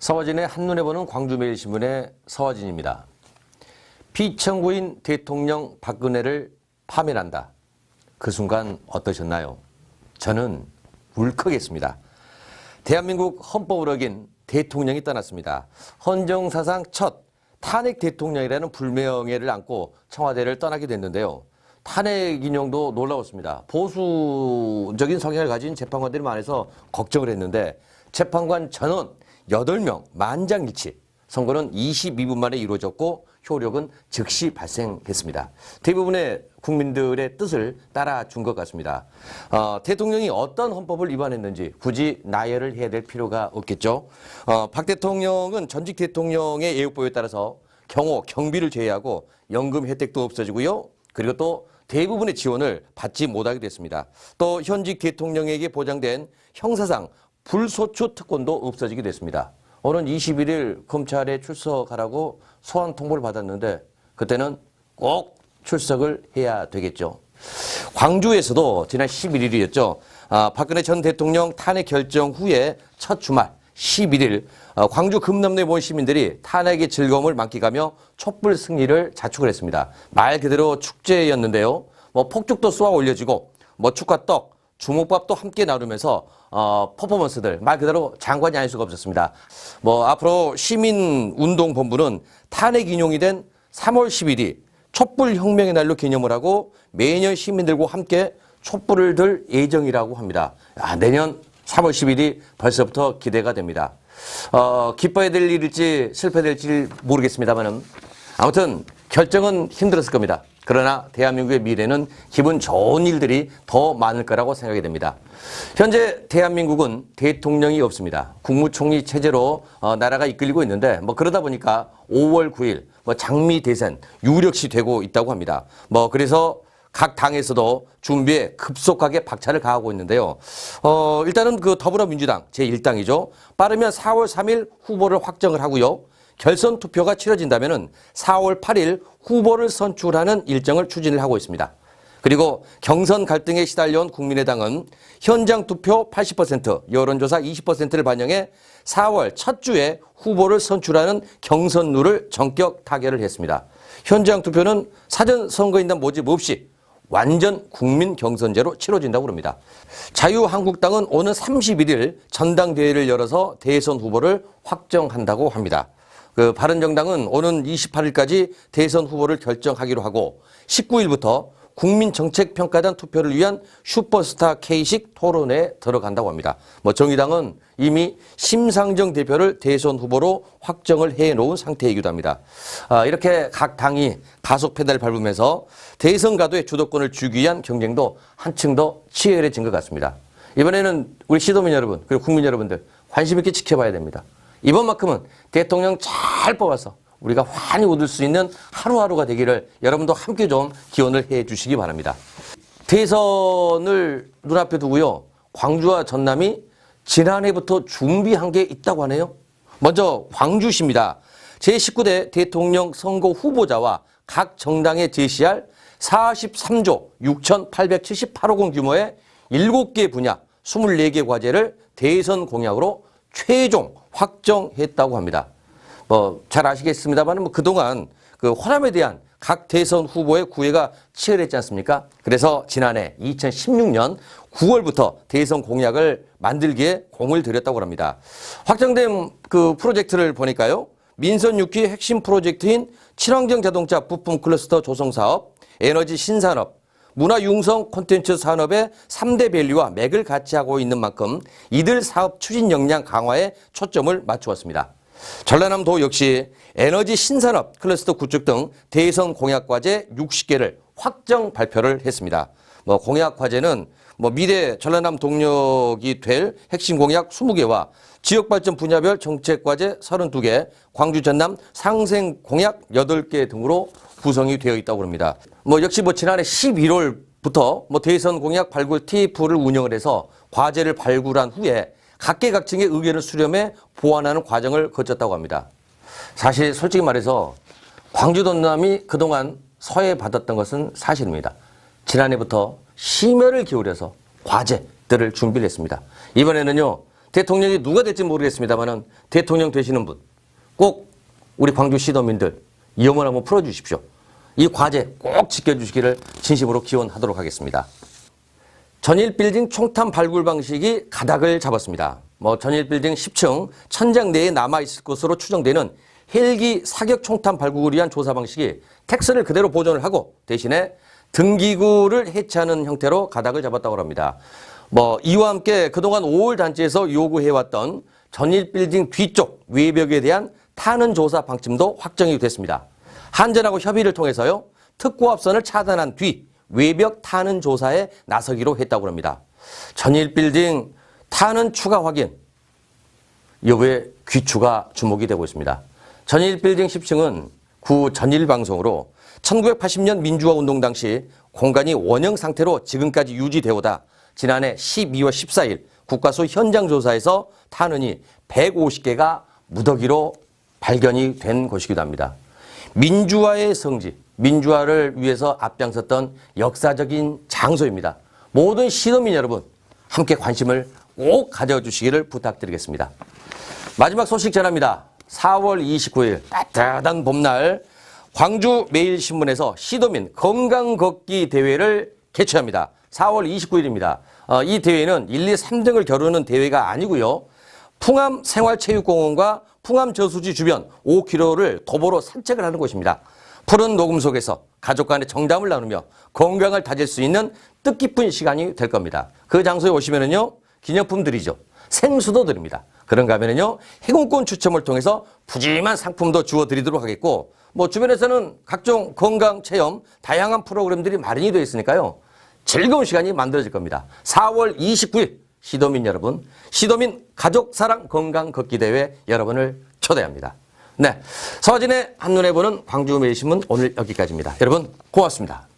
서화진의 한눈에 보는 광주매일신문의 서화진입니다. 피청구인 대통령 박근혜를 파면한다. 그 순간 어떠셨나요? 저는 울컥했습니다. 대한민국 헌법을 어긴 대통령이 떠났습니다. 헌정사상 첫 탄핵 대통령이라는 불명예를 안고 청와대를 떠나게 됐는데요. 탄핵 인용도 놀라웠습니다. 보수적인 성향을 가진 재판관들이 많아서 걱정을 했는데 재판관 전원 8명 만장일치, 선고는 22분 만에 이루어졌고 효력은 즉시 발생했습니다. 대부분의 국민들의 뜻을 따라준 것 같습니다. 대통령이 어떤 헌법을 위반했는지 굳이 나열을 해야 될 필요가 없겠죠. 박 대통령은 전직 대통령의 예우법에 따라서 경호, 경비를 제외하고 연금 혜택도 없어지고요. 그리고 또 대부분의 지원을 받지 못하게 됐습니다. 또 현직 대통령에게 보장된 형사상 불소추 특권도 없어지게 됐습니다. 오는 21일 검찰에 출석하라고 소환 통보를 받았는데 그때는 꼭 출석을 해야 되겠죠. 광주에서도 지난 11일이었죠. 박근혜 전 대통령 탄핵 결정 후에 첫 주말 11일 광주 금남로에 모인 시민들이 탄핵의 즐거움을 만끽하며 촛불 승리를 자축을 했습니다. 말 그대로 축제였는데요. 폭죽도 쏘아 올려지고 축과 떡, 주먹밥도 함께 나누면서 퍼포먼스들 말 그대로 장관이 아닐 수가 없었습니다. 앞으로 시민운동본부는 탄핵 인용이 된 3월 10일이 촛불혁명의 날로 기념을 하고 매년 시민들과 함께 촛불을 들 예정이라고 합니다. 내년 3월 10일이 벌써부터 기대가 됩니다. 기뻐야 될 일일지 슬퍼야 될지 모르겠습니다만 아무튼 결정은 힘들었을 겁니다. 그러나 대한민국의 미래는 기분 좋은 일들이 더 많을 거라고 생각이 됩니다. 현재 대한민국은 대통령이 없습니다. 국무총리 체제로 나라가 이끌리고 있는데 그러다 보니까 5월 9일 장미 대선 유력시 되고 있다고 합니다. 그래서 각 당에서도 준비에 급속하게 박차를 가하고 있는데요. 일단은 그 더불어민주당 제1당이죠. 빠르면 4월 3일 후보를 확정을 하고요. 결선 투표가 치러진다면 4월 8일 후보를 선출하는 일정을 추진을 하고 있습니다. 그리고 경선 갈등에 시달려온 국민의당은 현장 투표 80%, 여론조사 20%를 반영해 4월 첫 주에 후보를 선출하는 경선룰을 전격 타결을 했습니다. 현장 투표는 사전 선거인단 모집 없이 완전 국민 경선제로 치러진다고 합니다. 자유한국당은 오는 31일 전당대회를 열어서 대선 후보를 확정한다고 합니다. 바른정당은 오는 28일까지 대선 후보를 결정하기로 하고 19일부터 국민정책평가단 투표를 위한 슈퍼스타 K식 토론회에 들어간다고 합니다. 정의당은 이미 심상정 대표를 대선 후보로 확정을 해놓은 상태이기도 합니다. 이렇게 각 당이 가속 페달을 밟으면서 대선 가도의 주도권을 주기 위한 경쟁도 한층 더 치열해진 것 같습니다. 이번에는 우리 시도민 여러분 그리고 국민 여러분들 관심 있게 지켜봐야 됩니다. 이번만큼은 대통령 잘 뽑아서 우리가 환히 웃을 수 있는 하루하루가 되기를 여러분도 함께 좀 기원을 해 주시기 바랍니다. 대선을 눈앞에 두고요. 광주와 전남이 지난해부터 준비한 게 있다고 하네요. 먼저 광주시입니다. 제19대 대통령 선거 후보자와 각 정당에 제시할 43조 6,878억 원 규모의 7개 분야 24개 과제를 대선 공약으로 최종 확정했다고 합니다. 잘 아시겠습니다만 그동안 그 호남에 대한 각 대선 후보의 구애가 치열했지 않습니까? 그래서 지난해 2016년 9월부터 대선 공약을 만들기에 공을 들였다고 합니다. 확정된 그 프로젝트를 보니까요. 민선 6기 핵심 프로젝트인 친환경 자동차 부품 클러스터 조성 사업, 에너지 신산업, 문화융성 콘텐츠 산업의 3대 밸류와 맥을 같이 하고 있는 만큼 이들 사업 추진 역량 강화에 초점을 맞추었습니다. 전라남도 역시 에너지 신산업 클러스터 구축 등 대선 공약 과제 60개를 확정 발표를 했습니다. 공약 과제는 미래 전라남 동력이 될 핵심 공약 20개와 지역발전 분야별 정책 과제 32개, 광주 전남 상생 공약 8개 등으로 구성이 되어 있다고 합니다. 역시 지난해 11월부터 대선 공약 발굴 TF를 운영을 해서 과제를 발굴한 후에 각계각층의 의견을 수렴해 보완하는 과정을 거쳤다고 합니다. 사실 솔직히 말해서 광주 전남이 그동안 서해받았던 것은 사실입니다. 지난해부터 심혈을 기울여서 과제들을 준비를 했습니다. 이번에는요. 대통령이 누가 될지 모르겠습니다만은 대통령 되시는 분 꼭 우리 광주 시도민들 이 염원 한번 풀어주십시오. 이 과제 꼭 지켜주시기를 진심으로 기원하도록 하겠습니다. 전일빌딩 총탄 발굴 방식이 가닥을 잡았습니다. 전일빌딩 10층 천장 내에 남아있을 것으로 추정되는 헬기 사격 총탄 발굴을 위한 조사 방식이 텍스를 그대로 보존을 하고 대신에 등기구를 해체하는 형태로 가닥을 잡았다고 합니다. 이와 함께 그동안 5월 단지에서 요구해왔던 전일빌딩 뒤쪽 외벽에 대한 타는 조사 방침도 확정이 됐습니다. 한전하고 협의를 통해서요, 특고합선을 차단한 뒤 외벽 타는 조사에 나서기로 했다고 합니다. 전일빌딩 타는 추가 확인 여부에 귀추가 주목이 되고 있습니다. 전일빌딩 10층은 구 전일방송으로 1980년 민주화 운동 당시 공간이 원형 상태로 지금까지 유지되오다 지난해 12월 14일 국과수 현장 조사에서 탄원이 150개가 무더기로 발견이 된 곳이기도 합니다. 민주화의 성지, 민주화를 위해서 앞장섰던 역사적인 장소입니다. 모든 시도민 여러분 함께 관심을 꼭 가져주시기를 부탁드리겠습니다. 마지막 소식 전합니다. 4월 29일 따뜻한 봄날 광주 매일신문에서 시도민 건강 걷기 대회를 개최합니다. 4월 29일입니다. 이 대회는 1, 2, 3등을 겨루는 대회가 아니고요. 풍암 생활체육공원과 풍암 저수지 주변 5km를 도보로 산책을 하는 곳입니다. 푸른 녹음 속에서 가족 간의 정담을 나누며 건강을 다질 수 있는 뜻깊은 시간이 될 겁니다. 그 장소에 오시면은요, 기념품 드리죠. 생수도 드립니다. 그런가 하면은요, 행운권 추첨을 통해서 푸짐한 상품도 주워 드리도록 하겠고, 주변에서는 각종 건강 체험, 다양한 프로그램들이 마련이 되어 있으니까요, 즐거운 시간이 만들어질 겁니다. 4월 29일 시도민 여러분, 시도민 가족사랑 건강 걷기 대회 여러분을 초대합니다. 네, 서진의 한눈에 보는 광주 매일신문 오늘 여기까지입니다. 여러분 고맙습니다.